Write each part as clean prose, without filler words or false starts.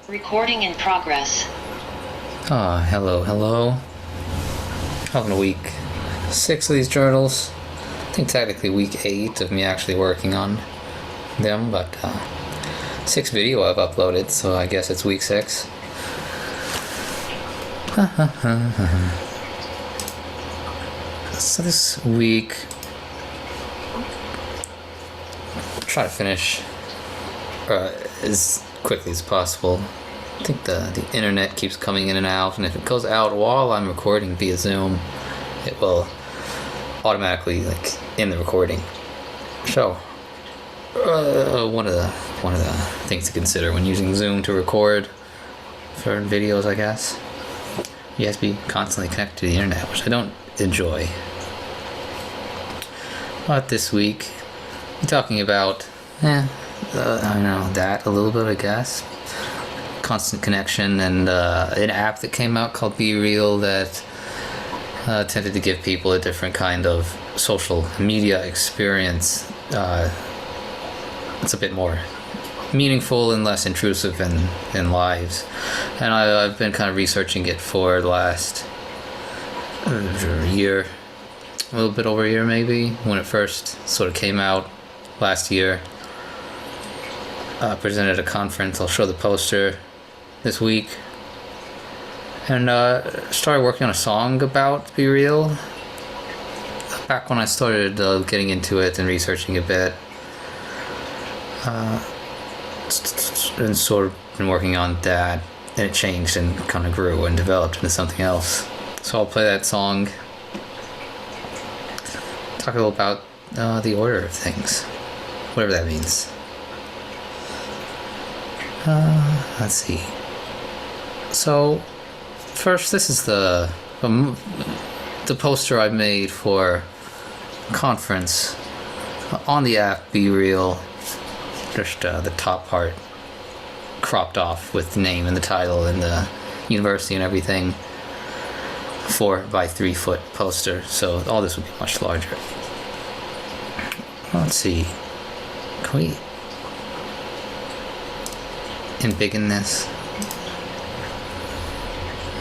Recording in progress. Hello. Having a week 6 of these journals. I think technically week 8 of me actually working on them, but 6 video I've uploaded, so I guess it's week 6. So this week, try to finish as quickly as possible. I think the internet keeps coming in and out, and if it goes out while I'm recording via Zoom, it will automatically end the recording. So one of the things to consider when using Zoom to record for videos, I guess, you have to be constantly connected to the internet, which I don't enjoy. But this week, we're talking about I don't know, that a little bit, I guess. Constant connection, and an app that came out called Be Real that tended to give people a different kind of social media experience. It's a bit more meaningful and less intrusive in lives. And I've been kind of researching it for the last year, a little bit over a year maybe, when it first sort of came out last year. Presented at a conference. I'll show the poster this week. And started working on a song about Be Real. Back when I started getting into it and researching a bit. And sort of been working on that. And it changed and kind of grew and developed into something else. So I'll play that song. Talk a little about the order of things. Whatever that means. Let's see. So, first, this is the poster I made for conference on the app Be Real. Just the top part cropped off with the name and the title and the university and everything. 4x3 foot poster. So all this would be much larger. Let's see. Can we embiggen this?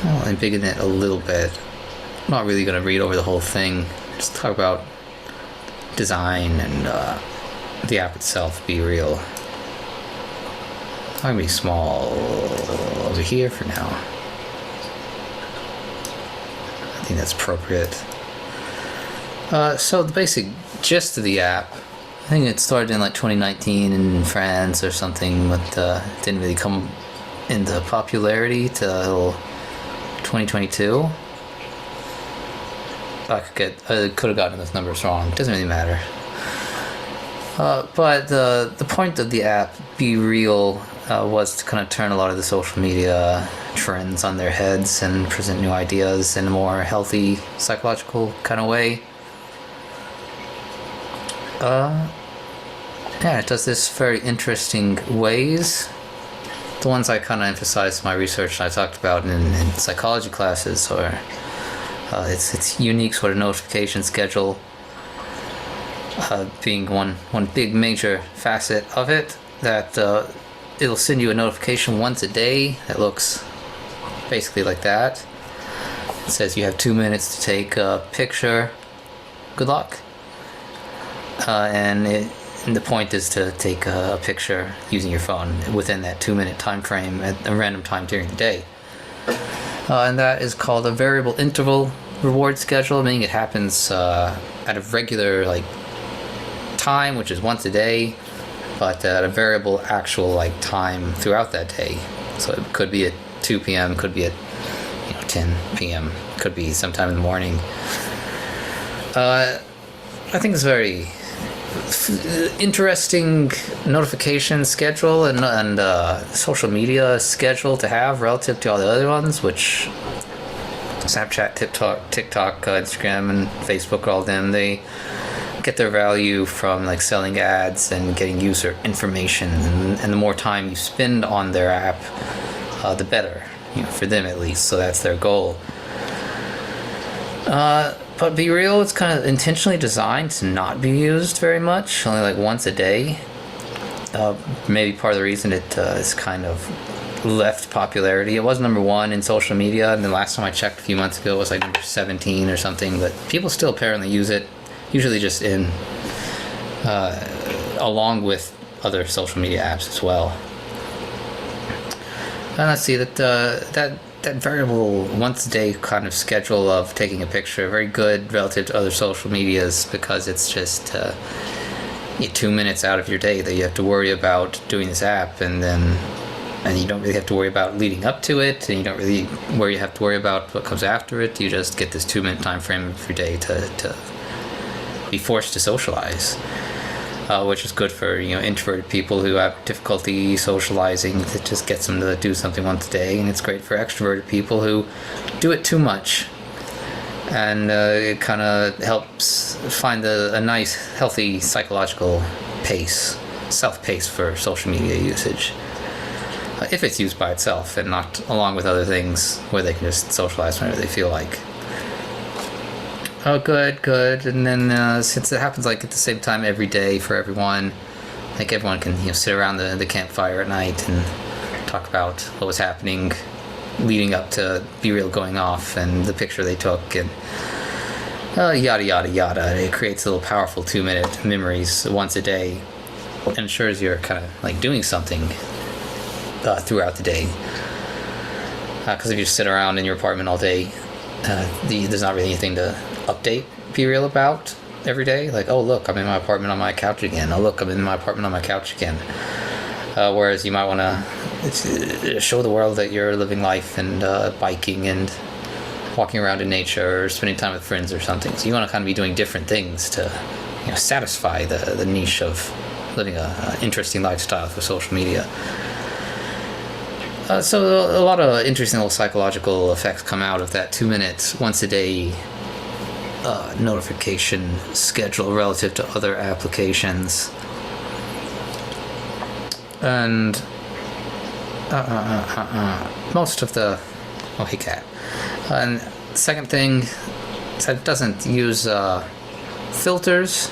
I'll embiggen it a little bit. I'm not really going to read over the whole thing. Just talk about design and the app itself, Be Real. I'm going to be small over here for now. I think that's appropriate. So the basic gist of the app, I think it started in 2019 in France or something, but didn't really come into popularity till 2022. I could have gotten those numbers wrong. Doesn't really matter. But the point of the app, Be Real, was to kind of turn a lot of the social media trends on their heads and present new ideas in a more healthy, psychological kind of way. Yeah, it does this very interesting ways. The ones I kind of emphasized in my research and I talked about in psychology classes, or its unique sort of notification schedule being one big major facet of it, that it'll send you a notification once a day that looks basically like that. It says you have 2 minutes to take a picture. Good luck. And the point is to take a picture using your phone within that 2-minute time frame at a random time during the day. And that is called a variable interval reward schedule, meaning it happens at a regular time, which is once a day, but at a variable actual time throughout that day. So it could be at 2 p.m., could be at 10 p.m., could be sometime in the morning. I think it's very interesting notification schedule and social media schedule to have relative to all the other ones, which Snapchat, TikTok, Instagram, and Facebook, all of them, they get their value from selling ads and getting user information, and the more time you spend on their app, the better, for them at least. So that's their goal. But Be Real, it's kind of intentionally designed to not be used very much, only once a day. Maybe part of the reason it is kind of left popularity. It was number 1 in social media, and the last time I checked a few months ago it was like number 17 or something, but people still apparently use it, usually just in along with other social media apps as well. And let's see, that variable once a day kind of schedule of taking a picture, very good relative to other social medias, because it's just 2 minutes out of your day that you have to worry about doing this app, and you don't really have to worry about leading up to it, and you don't really have to worry about what comes after it. You just get this 2-minute time frame of your day to be forced to socialize, which is good for introverted people who have difficulty socializing. It just gets them to do something once a day, and it's great for extroverted people who do it too much. And it kind of helps find a nice, healthy psychological self-pace for social media usage. If it's used by itself and not along with other things where they can just socialize whenever they feel like. Oh, good. And then since it happens like at the same time every day for everyone, like everyone can sit around the campfire at night and talk about what was happening leading up to Be Real going off and the picture they took, and yada yada yada. It creates little powerful 2-minute memories once a day, and ensures you're kind of like doing something throughout the day. Because if you just sit around in your apartment all day, there's not really anything to update Be Real about every day. Like, oh look, I'm in my apartment on my couch again. Oh look, I'm in my apartment on my couch again. Whereas you might want to show the world that you're living life and biking and walking around in nature or spending time with friends or something. So you want to kind of be doing different things to satisfy the niche of living an interesting lifestyle for social media. So a lot of interesting little psychological effects come out of that 2 minutes once a day notification schedule relative to other applications. And most of the hey cat. And second thing is that it doesn't use filters,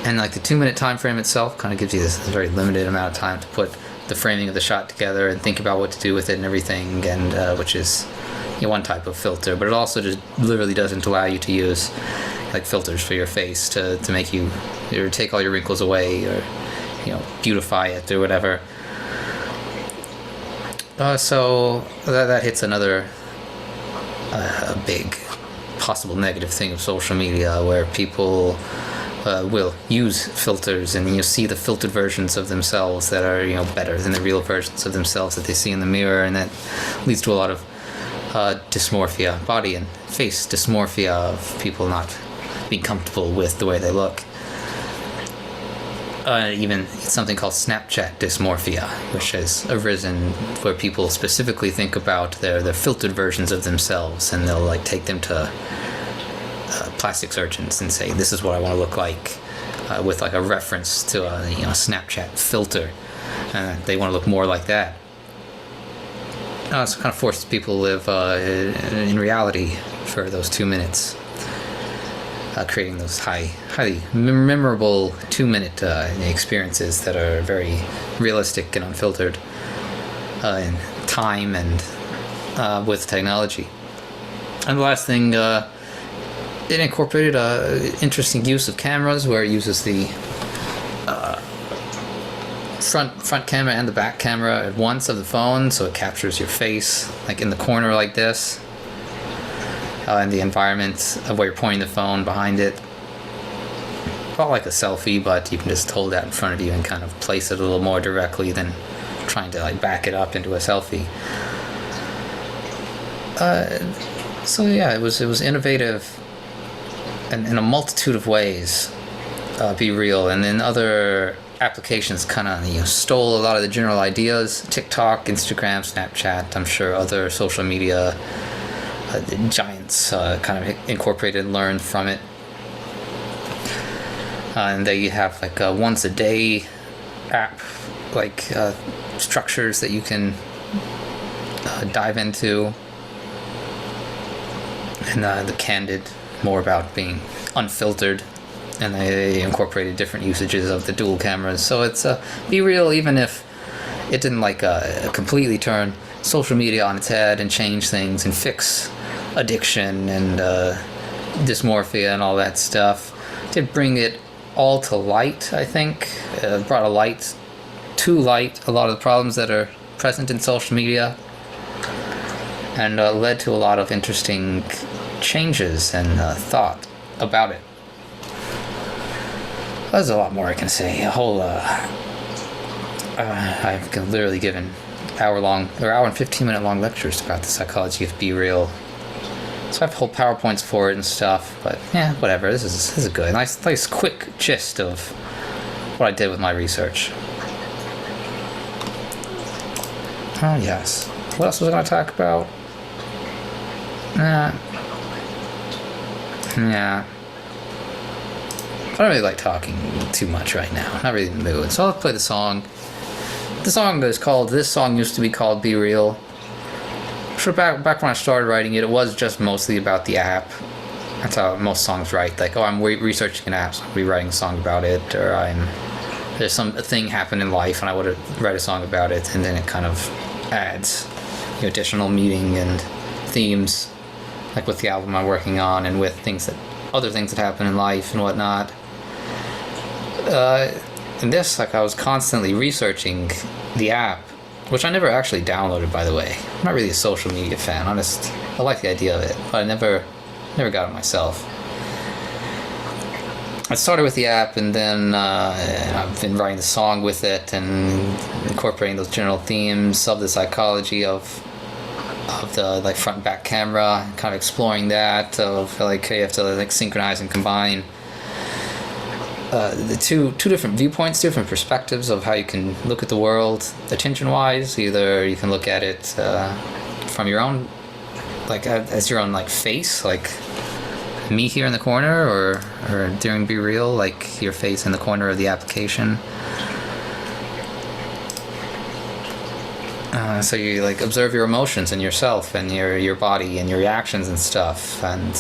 and like the 2-minute time frame itself kind of gives you this very limited amount of time to put the framing of the shot together and think about what to do with it and everything, and which is one type of filter. But it also just literally doesn't allow you to use like filters for your face to make you or take all your wrinkles away or beautify it or whatever. So that hits another big possible negative thing of social media, where people will use filters, and you see the filtered versions of themselves that are better than the real versions of themselves that they see in the mirror, and that leads to a lot of dysmorphia, body and face dysmorphia, of people not being comfortable with the way they look. Even something called Snapchat dysmorphia, which has arisen, where people specifically think about their filtered versions of themselves, and they'll like take them to plastic surgeons and say, this is what I want to look like, with like a reference to a Snapchat filter. They want to look more like that. So it kind of forces people to live in reality for those 2 minutes. Creating those highly memorable 2-minute experiences that are very realistic and unfiltered in time and with technology. And the last thing, it incorporated interesting use of cameras, where it uses the front camera and the back camera at once of the phone, so it captures your face like in the corner like this. And the environment of where you're pointing the phone behind it. About like a selfie, but you can just hold that in front of you and kind of place it a little more directly than trying to like back it up into a selfie. So yeah, it was innovative in a multitude of ways. Be Real, and then other applications kind of stole a lot of the general ideas. TikTok, Instagram, Snapchat, I'm sure other social media giants kind of incorporated and learned from it. And they have like a once a day app, like structures that you can dive into, and the candid, more about being unfiltered, and they incorporated different usages of the dual cameras. So it's Be Real, even if it didn't like completely turn social media on its head and change things and fix addiction and dysmorphia and all that stuff. It did bring it all to light, I think. Brought to light a lot of the problems that are present in social media, and led to a lot of interesting changes and thought about it. There's a lot more I can say. I've literally given hour and 15-minute long lectures about the psychology of Be Real. So I have whole PowerPoints for it and stuff, but yeah, whatever. This is good. Nice quick gist of what I did with my research. Oh yes. What else was I going to talk about? Yeah. I don't really like talking too much right now. Not really in the mood. So I'll play the song. The song is called, this song used to be called Be Real. So back when I started writing it, it was just mostly about the app. That's how most songs write. Like, oh, I'm researching an app, so I'll be writing a song about it. Or there's a thing happened in life and I would write a song about it. And then it kind of adds additional meaning and themes, like with the album I'm working on and with other things that happen in life and whatnot. In this, like, I was constantly researching the app, which I never actually downloaded, by the way. I'm not really a social media fan, honest. I like the idea of it, but I never got it myself. I started with the app, and then I've been writing the song with it and incorporating those general themes of the psychology of the like front and back camera, kind of exploring that of like you have to like synchronize and combine the two different viewpoints, different perspectives of how you can look at the world attention-wise. Either you can look at it from your own, like as your own like face, like me here in the corner, or during Be Real, like your face in the corner of the application. So you like observe your emotions and yourself and your body and your reactions and stuff, and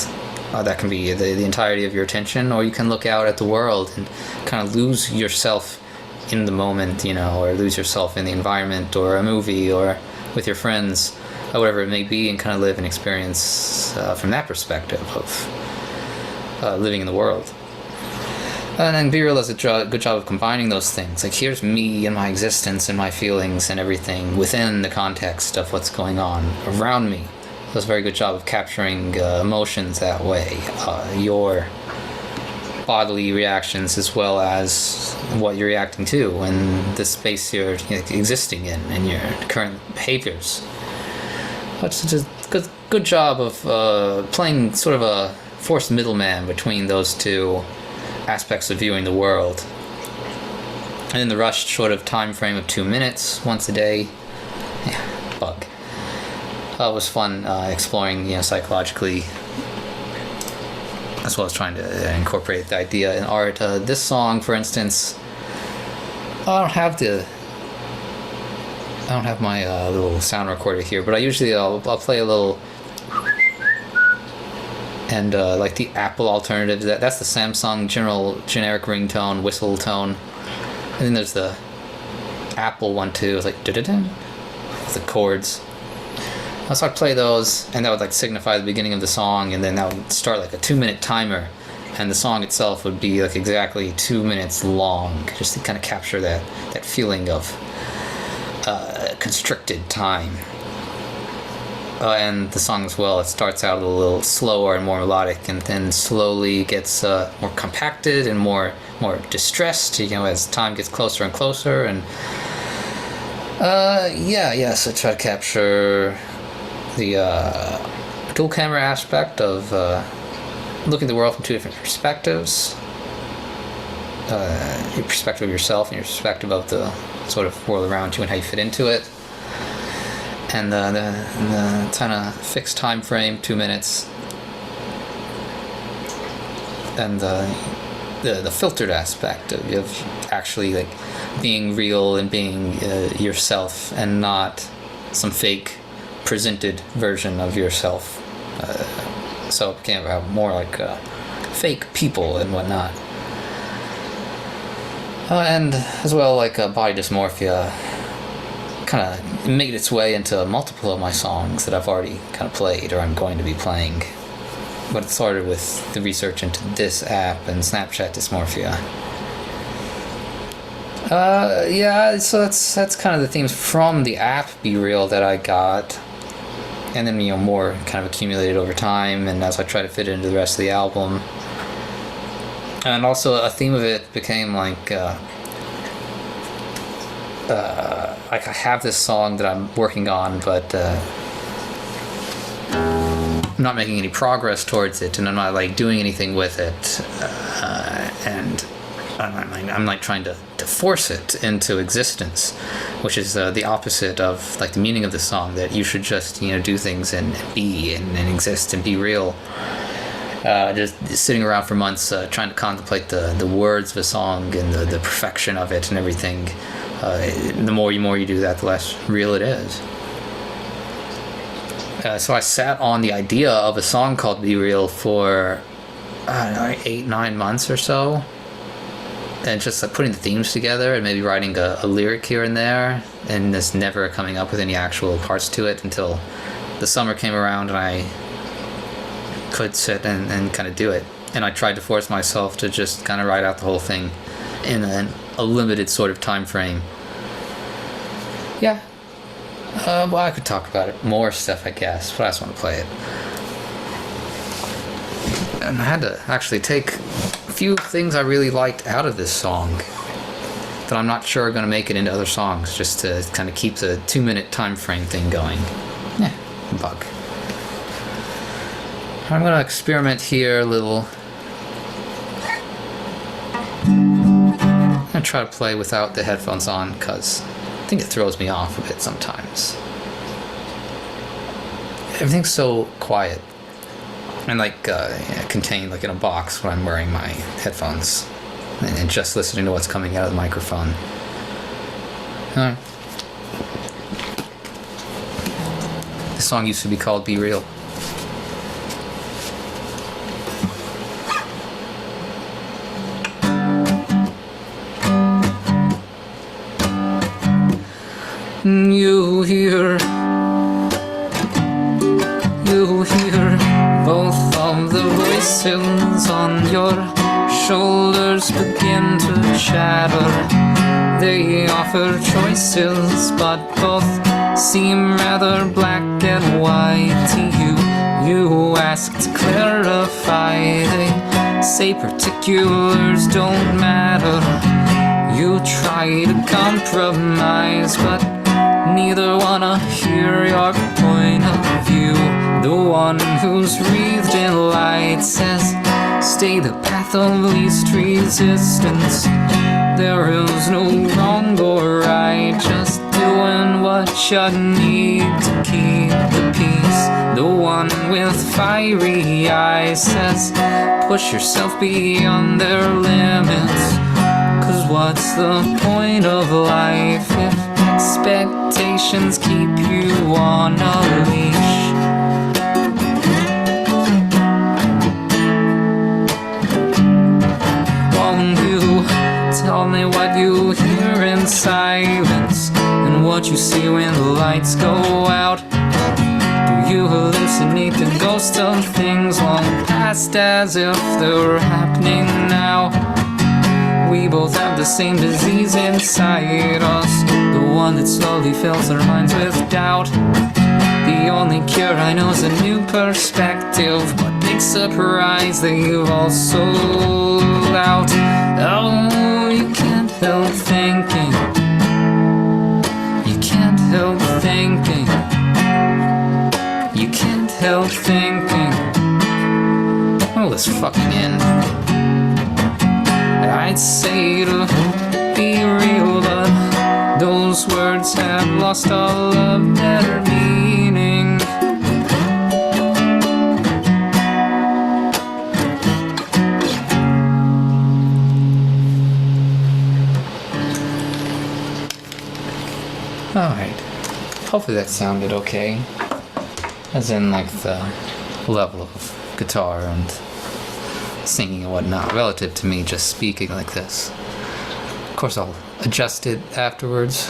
that can be the entirety of your attention, or you can look out at the world and kind of lose yourself in the moment, or lose yourself in the environment or a movie or with your friends, or whatever it may be, and kind of live an experience from that perspective of living in the world. And then Be Real does a good job of combining those things. Like, here's me and my existence and my feelings and everything within the context of what's going on around me. It does a very good job of capturing emotions that way. Your bodily reactions as well as what you're reacting to and the space you're existing in and your current behaviors. It's just a good job of playing sort of a forced middleman between those two aspects of viewing the world. And in the rushed sort of time frame of 2 minutes once a day, bug. It was fun exploring, psychologically, as well as trying to incorporate the idea in art. This song, for instance, I don't have my little sound recorder here, but I'll play a little. And like the Apple alternative, that's the Samsung generic ringtone, whistle tone. And then there's the Apple one too. It's like da-da-da, with the chords. So I'd play those, and that would like signify the beginning of the song, and then that would start like a 2-minute timer, and the song itself would be like exactly 2 minutes long, just to kind of capture that feeling of constricted time. And the song as well, it starts out a little slower and more melodic, and then slowly gets more compacted and more distressed, as time gets closer and closer. And so try to capture the dual camera aspect of looking at the world from two different perspectives. Your perspective of yourself and your perspective of the sort of world around you and how you fit into it. And the kind of fixed time frame, 2 minutes, and the filtered aspect of actually like being real and being yourself, and not some fake presented version of yourself. So it became about more like fake people and whatnot, and as well like body dysmorphia. kind of made its way into multiple of my songs that I've already kind of played or I'm going to be playing. But it started with the research into this app and Snapchat dysmorphia. Yeah, so that's kind of the themes from the app Be Real that I got. And then, more kind of accumulated over time, and as I try to fit it into the rest of the album. And also a theme of it became like I have this song that I'm working on, but I'm not making any progress towards it, and I'm not like doing anything with it, and I'm like trying to force it into existence, which is the opposite of like the meaning of the song, that you should just do things and be and exist and be real. Just sitting around for months trying to contemplate the words of a song and the perfection of it and everything. The more you do that, the less real it is. So I sat on the idea of a song called Be Real for 8-9 months or so, and just like putting the themes together and maybe writing a lyric here and there, and just never coming up with any actual parts to it until the summer came around and I could sit and kind of do it. And I tried to force myself to just kind of write out the whole thing in a limited sort of time frame. Yeah. Well, I could talk about it. More stuff, I guess, but I just want to play it. And I had to actually take a few things I really liked out of this song that I'm not sure are going to make it into other songs, just to kind of keep the 2-minute time frame thing going. Yeah, bug. I'm going to experiment here a little. I'm going to try to play without the headphones on, because I think it throws me off a bit sometimes. Everything's so quiet and like contained like in a box when I'm wearing my headphones and just listening to what's coming out of the microphone. This song used to be called Be Real. You hear both of the voices on your shoulders begin to chatter. They offer choices, but both seem rather black and white to you. You ask to clarify. They say particulars don't matter. You try to compromise, but neither wanna hear your point of view. The one who's wreathed in light says, stay the path of least resistance. There is no wrong or right, just doing what you need to keep the peace. The one with fiery eyes says, push yourself beyond their limits. Cause what's the point of life if expectations keep you on a leash? Won't you tell me what you hear in silence and what you see when the lights go out? Do you hallucinate the ghost of things long past as if they're happening now? We both have the same disease inside us, the one that slowly fills our minds with doubt. The only cure I know is a new perspective, but big surprise that you've all sold out. Oh, you can't help thinking. You can't help thinking. You can't help thinking. Oh, this fucking end. I'd say to be real, but those words have lost all of their meaning. Alright, hopefully that sounded okay, as in like the level of guitar and singing and whatnot relative to me just speaking like this. Of course I'll adjust it afterwards,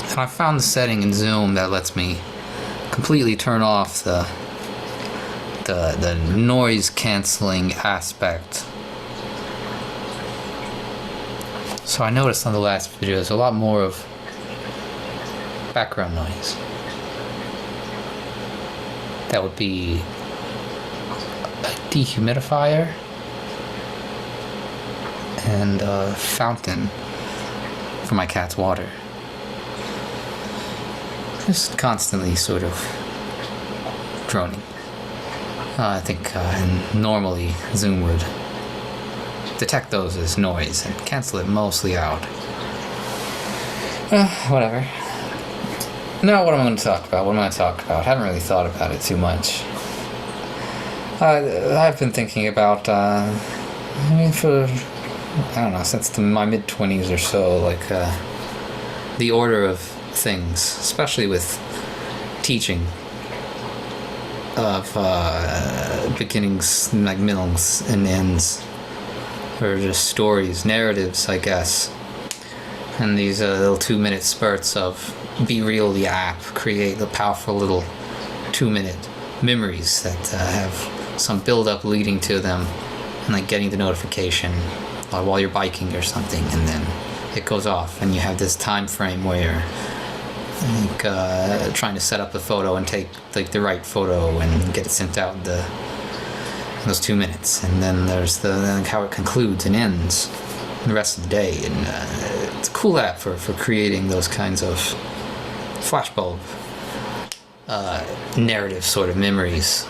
And I found the setting in Zoom that lets me completely turn off the noise canceling aspect. So I noticed on the last video there's a lot more of background noise. That would be a dehumidifier and a fountain for my cat's water. Just constantly sort of droning. I think normally Zoom would detect those as noise and cancel it mostly out. Whatever. Now what am I going to talk about? What am I going to talk about? I haven't really thought about it too much. I've been thinking about, since my mid-20s or so, like, the order of things, especially with teaching, of beginnings, like middles and ends, or just stories, narratives, I guess, and these little 2-minute spurts of Be Real, the app, create the powerful little 2-minute memories that have some build-up leading to them, and like getting the notification while you're biking or something, and then it goes off, and you have this time frame where like trying to set up the photo and take like the right photo and get it sent out in those 2 minutes, and then there's how it concludes and ends the rest of the day, and it's a cool app for creating those kinds of flashbulb narrative sort of memories,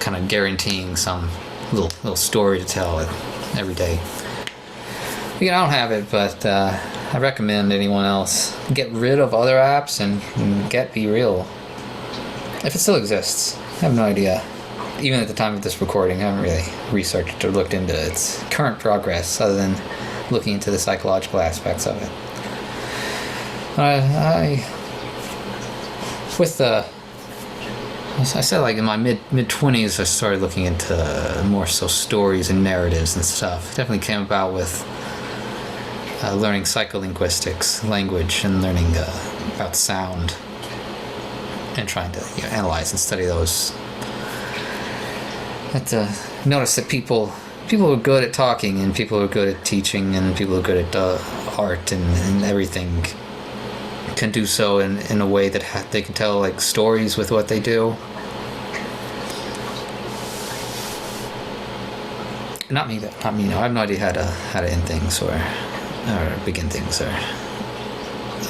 kind of guaranteeing some little story to tell every day. I don't have it, but I recommend anyone else get rid of other apps and get Be Real. If it still exists. I have no idea. Even at the time of this recording, I haven't really researched or looked into its current progress other than looking into the psychological aspects of it. I said, like, in my mid-20s, I started looking into more so stories and narratives and stuff. It definitely came about with learning psycholinguistics, language, and learning about sound, and trying to analyze and study those. But notice that people who are good at talking, and people who are good at teaching, and people who are good at art and everything can do so in a way that they can tell like stories with what they do. Not me. I have no idea how to end things or begin things, or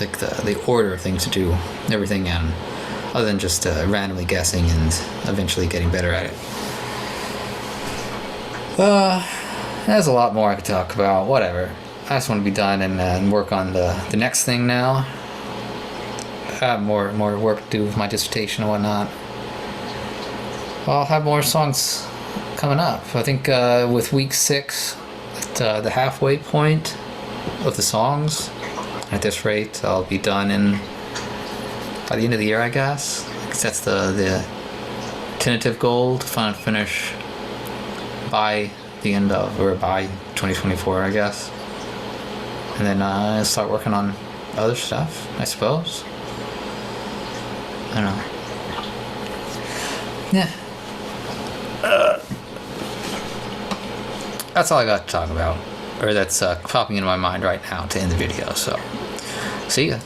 like the order of things to do everything in, other than just randomly guessing and eventually getting better at it. There's a lot more I could talk about. Whatever. I just want to be done and work on the next thing now. I have more work to do with my dissertation and whatnot. I'll have more songs coming up. I think with week 6, at the halfway point of the songs, at this rate, I'll be done by the end of the year, I guess. Because that's the tentative goal, to finish by the end of, or by 2024, I guess. And then start working on other stuff, I suppose. I don't know. Yeah. That's all I got to talk about. Or that's popping into my mind right now to end the video, so. See ya.